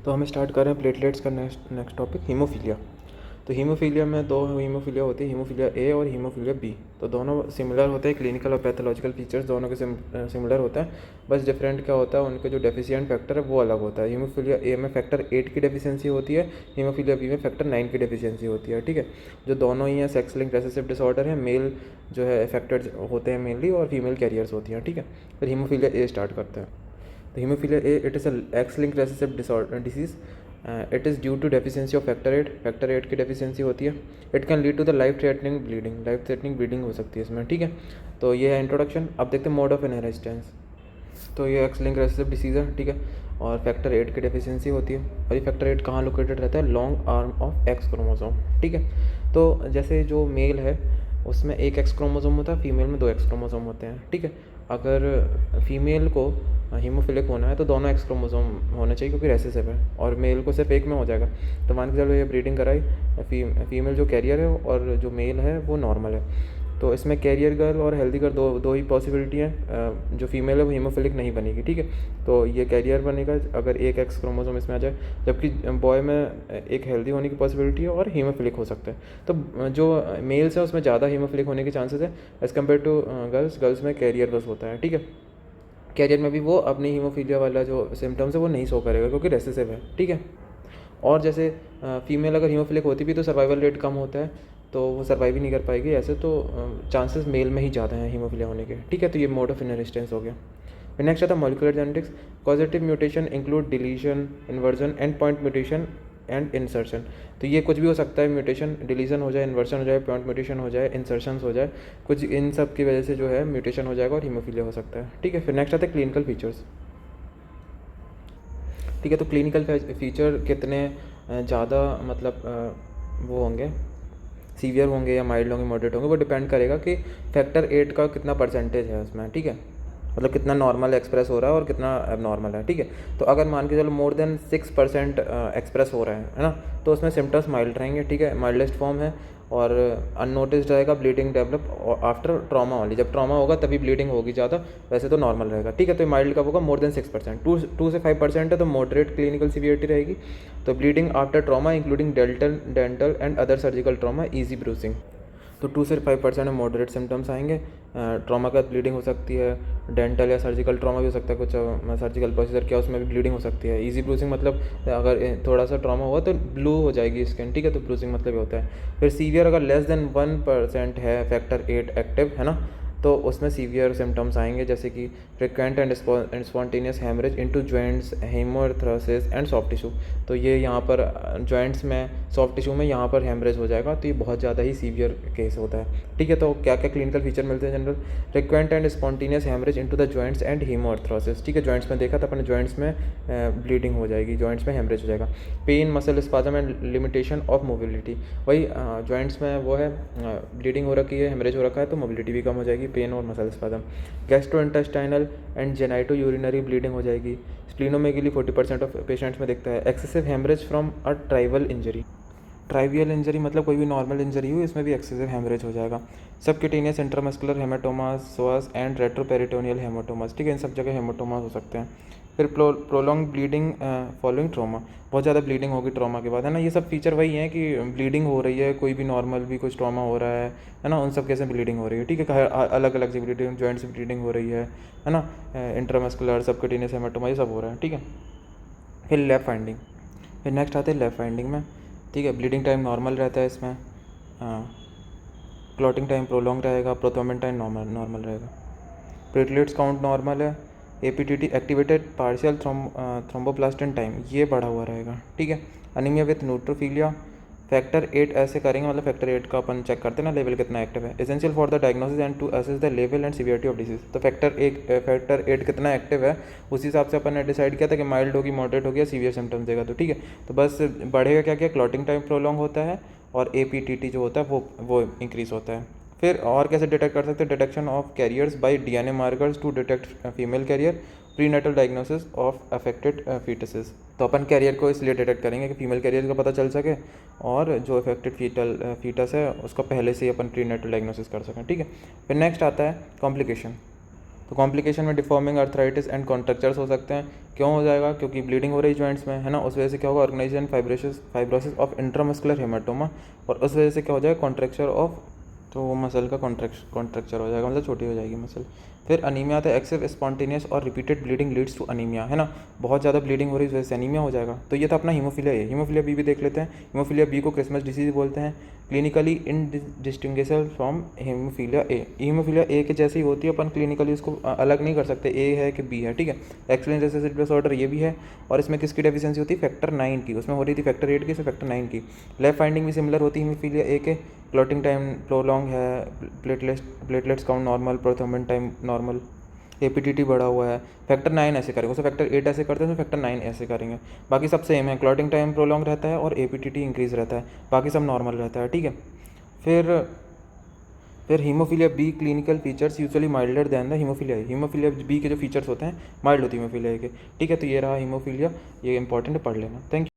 तो हम स्टार्ट कर रहे हैं प्लेटलेट्स का नेक्स्ट टॉपिक हीमोफीलिया। तो हीमोफीलिया में दो हीमोफीलिया होती है, हीमोफीलिया ए और हीमोफीलिया बी। तो दोनों सिमिलर होते हैं, क्लिनिकल और पैथोलॉजिकल फीचर्स दोनों के सिमिलर होता है। बस डिफरेंट क्या होता है, उनके जो डेफिशिएंट फैक्टर है वो अलग होता है। हीमोफीलिया ए में फैक्टर 8 की डेफिशिएंसी होती है, हीमोफीलिया बी में फैक्टर 9 की डेफिशिएंसी होती है। ठीक है, जो दोनों ही हैं सेक्स लिंक्ड रिसेसिव डिसऑर्डर है, मेल जो है अफेक्टेड होते हैं मेनली और फीमेल कैरियर्स होती हैं। ठीक है, फिर हीमोफीलिया ए स्टार्ट करते हैं। तो haemophilia A it is a X linked recessive disease. It is due to deficiency of factor 8 की डेफिशिएंसी होती है। It can lead to the life threatening bleeding हो सकती है इसमें। ठीक है, तो ये है इंट्रोडक्शन। अब देखते हैं मोड ऑफ इनहेरिटेंस। तो ये एक्स लिंक रेसेसिव डिसीज़ है। ठीक है, और फैक्टर 8 की डेफिशिएंसी होती है। और ये फैक्टर 8 कहाँ लोकेटेड रहता है, long arm of x chromosome. ठीक है, तो जैसे जो मेल है उसमें एक एक्स क्रोमोसोम होता है, फीमेल में 2 एक्स क्रोमोसोम होते हैं। ठीक है, अगर फीमेल को हीमोफिलिक होना है तो दोनों एक्स क्रोमोसोम होने चाहिए क्योंकि रेसेसिव है, और मेल को सिर्फ एक में हो जाएगा। तो मान के चलो ये ब्रीडिंग कराई, फीमेल जो कैरियर है और जो मेल है वो नॉर्मल है। तो इसमें कैरियर गर्ल और हेल्दी गर्ल दो ही पॉसिबिलिटी है। जो फीमेल है वो हीमोफिलिक नहीं बनेगी। ठीक है, तो ये कैरियर बनेगा अगर एक एक्स क्रोमोसोम इसमें आ जाए, जबकि बॉय में एक हेल्दी होने की पॉसिबिलिटी है और हीमोफिलिक हो सकता है। तो जो मेल्स है उसमें ज़्यादा हीमोफिलिक होने के चांसेस है एज़ कम्पेयर टू गर्ल्स में कैरियर बस होता है। ठीक है, कैरियर में भी वो अपनी हीमोफीलिया वाला जो सिम्टम्स है वो नहीं शो करेगा क्योंकि रेसेसिव है। ठीक है, और जैसे फीमेल अगर हीमोफिलिक होती भी तो सर्वाइवल रेट कम होता है, तो वो सर्वाइव ही नहीं कर पाएगी। ऐसे तो चांसेस मेल में ही ज़्यादा हैं हीमोफिलिया होने के। ठीक है, तो ये मोड ऑफ इनहेरिटेंस हो गया। फिर नेक्स्ट आता है molecular genetics. Positive mutation include deletion, inversion, and point mutation and insertion. तो ये कुछ भी हो सकता है, म्यूटेशन, डिलीशन हो जाए, इन्वर्सन हो जाए, पॉइंट म्यूटेशन हो जाए, इंसर्शंस हो जाए, कुछ इन सब की वजह से जो है म्यूटेशन हो जाएगा और हीमोफिलिया हो सकता है। ठीक है, फिर नेक्स्ट आता है क्लिनिकल फीचर्स। ठीक है, तो क्लिनिकल फीचर कितने ज़्यादा मतलब वो होंगे, सीवियर होंगे या माइल्ड होंगे, मॉडरेट होंगे, वो डिपेंड करेगा कि फैक्टर 8 का कितना परसेंटेज है उसमें। ठीक है, मतलब कितना नॉर्मल एक्सप्रेस हो रहा है और कितना एबनॉर्मल है। ठीक है, तो अगर मान के चलो मोर देन 6% एक्सप्रेस हो रहा है ना, तो उसमें सिम्टम्स माइल्ड रहेंगे। ठीक है, माइल्डेस्ट फॉर्म है और अननोटिस्ड रहेगा, bleeding develop after trauma only. जब ट्रॉमा होगा तभी ब्लीडिंग होगी ज़्यादा, वैसे तो नॉर्मल रहेगा। ठीक है, तो माइल्ड कब होगा, मोर देन 6%। 2 से 5% है तो मॉडरेट क्लिनिकल सीवियरिटी रहेगी। तो bleeding after trauma including dental and other surgical trauma, easy bruising. तो 2 से 5% में मॉडरेट सिम्टम्स आएंगे। ट्रॉमा के बाद ब्लीडिंग हो सकती है, डेंटल या सर्जिकल ट्रॉमा भी हो सकता है, कुछ सर्जिकल प्रोसीजर किया उसमें भी ब्लीडिंग हो सकती है। इजी ब्रूसिंग मतलब अगर थोड़ा सा ट्रॉमा हुआ तो ब्लू हो जाएगी स्किन। ठीक है, तो ब्रूसिंग मतलब ये होता है। फिर सीवियर अगर लेस देन 1% है फैक्टर 8 एक्टिव, है ना, तो उसमें सीवियर सिम्टम्स आएंगे जैसे कि frequent and spontaneous haemorrhage into joints, haemarthrosis and soft tissue. तो ये यहाँ पर जॉइंट्स में, सॉफ्ट टिश्यू में यहाँ पर हेमरेज हो जाएगा, तो ये बहुत ज़्यादा ही सीवियर केस होता है। ठीक है, तो क्या क्या क्लिनिकल फीचर मिलते हैं general, frequent and spontaneous haemorrhage into the joints and haemarthrosis. ठीक है, जॉइंट्स में देखा था अपने, जॉइंट्स में ब्लीडिंग हो जाएगी, जॉइंट्स में हेमरेज हो जाएगा। Pain, muscle spasm and limitation of mobility. वही जॉइंट्स में वो है, ब्लीडिंग हो रखी है, हेमरेज हो रखा है, तो मोबिलिटी भी कम हो जाएगी, पेन और muscle spasm. Gastrointestinal and genito urinary bleeding हो जाएगी। स्प्लीनोमेगली 40% ऑफ पेशेंट्स में दिखता है। Excessive haemorrhage from a trivial injury. Trivial injury मतलब कोई भी नॉर्मल इंजरी हुई, इसमें भी एक्सेसिव हेमरेज हो जाएगा। Subcutaneous intramuscular haematomas, psoas and retroperitoneal haematomas. ठीक है, इन सब जगह हेमाटोमास हो सकते हैं। फिर प्रोलॉन्ग ब्लीडिंग फॉलोइंग ट्रॉमा, बहुत ज़्यादा ब्लीडिंग होगी ट्रॉमा के बाद, है ना। ये सब फीचर वही हैं कि ब्लीडिंग हो रही है, कोई भी नॉर्मल भी कुछ ट्रॉमा हो रहा है ना, उन सब कैसे ब्लीडिंग हो रही है। ठीक है, अलग अलग से ब्लीडिंग, जॉइंट से ब्लीडिंग हो रही है ना, इंट्रामस्कुलर, सबक्यूटेनियस हेमाटोमा, ये सब हो रहा है। ठीक है, फिर लैब फाइंडिंग। फिर नेक्स्ट आते हैं लैब फाइंडिंग में। ठीक है, ब्लीडिंग टाइम नॉर्मल रहता है इसमें, क्लॉटिंग टाइम प्रोलॉन्ग रहेगा, प्रोथ्रोम्बिन टाइम नॉर्मल रहेगा, प्लेटलेट्स काउंट नॉर्मल है, APTT activated partial thromboplastin time ये बढ़ा हुआ रहेगा। ठीक है, अनीमिया विथ न्यूट्रोफिलिया। फैक्टर 8 ऐसे करेंगे, मतलब फैक्टर 8 का अपन चेक करते हैं ना लेवल कितना एक्टिव है। Essential for the diagnosis and to assess the level and severity of disease. तो फैक्टर 8 कितना एक्टिव है उस हिसाब से अपन ने डिसाइड किया था कि माइल्ड होगी, मॉडरेट होगी या सीवियर सिम्टम्स देगा। तो ठीक है, तो बस बढ़ेगा क्या क्या, क्लॉटिंग टाइम प्रोलॉन्ग होता है और एपीटीटी जो होता है वो इंक्रीज होता है। फिर और कैसे डिटेक्ट कर सकते हैं, detection of carriers by DNA markers to detect female carrier, prenatal diagnosis of affected foetuses. तो अपन कैरियर को इसलिए डिटेक्ट करेंगे कि फीमेल कैरियर का पता चल सके और जो अफेक्टेड फीटस है उसका पहले से ही अपन प्रीनेटल डायग्नोसिस कर सकें। ठीक है, फिर नेक्स्ट आता है कॉम्प्लिकेशन। तो कॉम्प्लिकेशन में डिफॉर्मिंग आर्थराइटिस एंड कॉन्ट्रैक्चर्स हो सकते हैं। क्यों हो जाएगा? क्योंकि ब्लीडिंग हो रही है जॉइंट्स में, है ना, उस वजह से क्या होगा? Organisation fibrosis of intramuscular haematoma, और उस वजह से क्या हो जाएगा? कॉन्ट्रैक्चर ऑफ, तो वो मसल का कॉन्ट्रैक्चर हो जाएगा, मतलब छोटी हो जाएगी मसल। फिर अनीमिया आता है, एक्सेसिव स्पॉन्टेनियस और repeated bleeding leads to anaemia, है ना, बहुत ज़्यादा ब्लीडिंग हो रही है, इस वजह से अनीमिया हो जाएगा। तो ये था अपना हीमोफीलिया ए। हीमोफीलिया बी भी देख लेते हैं। हीमोफीलिया बी को क्रिसमस डिसीज बोलते हैं, clinically indistinguishable from haemophilia A. Haemophilia A के जैसी होती है, अपन क्लिनिकली उसको अलग नहीं कर सकते ए है कि बी है, ठीक है। एक्सलिन रेसेसिव डिसऑर्डर ये भी है, और इसमें किसकी डेफिशिएंसी होती है? फैक्टर 9 की। उसमें हो रही थी फैक्टर 8 की, इसमें फैक्टर 9 की। लैब फाइंडिंग भी सिमिलर होती है हीमोफीलिया ए के। क्लॉटिंग टाइम प्रोलॉन्ग है, platelets count normal, prothrombin time normal, APTT बढ़ा हुआ है। फैक्टर 9 ऐसे करेंगे, उसे फैक्टर 8 ऐसे करते हैं, उसमें फैक्टर 9 ऐसे करेंगे। बाकी सब सेम है, क्लॉटिंग टाइम प्रोलॉन्ग रहता है और एपीटीटी इंक्रीज रहता है, बाकी सब नॉर्मल रहता है, ठीक है। फिर haemophilia B clinical features usually milder than the haemophilia A. Haemophilia B के जो फीचर्स होते हैं माइल्ड होती है हीमोफीलिया ए के, ठीक है। तो ये रहा हीमोफीलिया, ये इंपॉर्टेंट पढ़ लेना। Thank you.